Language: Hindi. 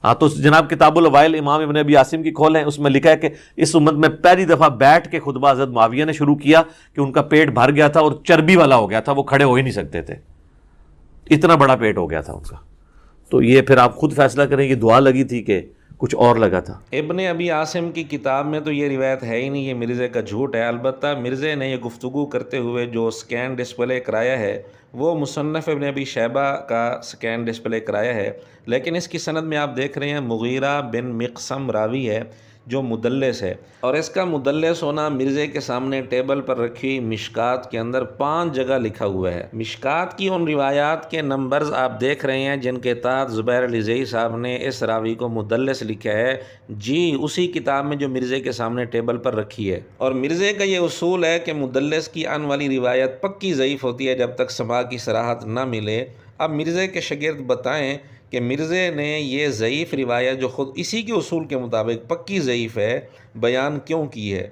हाँ, तो जनाब किताबुल अवाइल इमाम इब्न अबी आसिम की खोल है, उसमें लिखा है कि इस उम्मत में पहली दफ़ा बैठ के खुतबा हज़रत मुआविया ने शुरू किया कि उनका पेट भर गया था और चर्बी वाला हो गया था, वो खड़े हो ही नहीं सकते थे, इतना बड़ा पेट हो गया था उनका। तो ये फिर आप खुद फैसला करें कि दुआ लगी थी कि कुछ और लगा था। इब्ने अबी आसिम की किताब में तो ये रिवायत है ही नहीं, ये मिर्ज़े का झूठ है। अलबत्ता मिर्ज़े ने ये गुफ्तगू करते हुए जो स्कैन डिस्प्ले कराया है वो मुसन्नफ़ इब्ने अबी शैबा का स्कैन डिस्प्ले कराया है, लेकिन इसकी सनद में आप देख रहे हैं मुगीरा बिन मिक़सम रावी है जो मुदल्लिस है, और इसका मुदल्लिस होना मिर्ज़े के सामने टेबल पर रखी मिशकात के अंदर 5 जगह लिखा हुआ है। मिशकात की उन रिवायात के नंबर्स आप देख रहे हैं जिनके तहत ज़ुबैर अल-जई साहब ने इस रावी को मुदल्लिस लिखा है, जी उसी किताब में जो मिर्ज़े के सामने टेबल पर रखी है। और मिर्ज़े का ये उसूल है कि मुदल्लिस की आने वाली रिवायत पक्की ज़ईफ़ होती है जब तक समा की सराहत ना मिले। अब मिर्ज़े के शागिर्द बताएं कि मिर्ज़े ने ये ज़ईफ़ रिवायत जो ख़ुद इसी के उसूल के मुताबिक पक्की ज़ईफ़ है, बयान क्यों की है।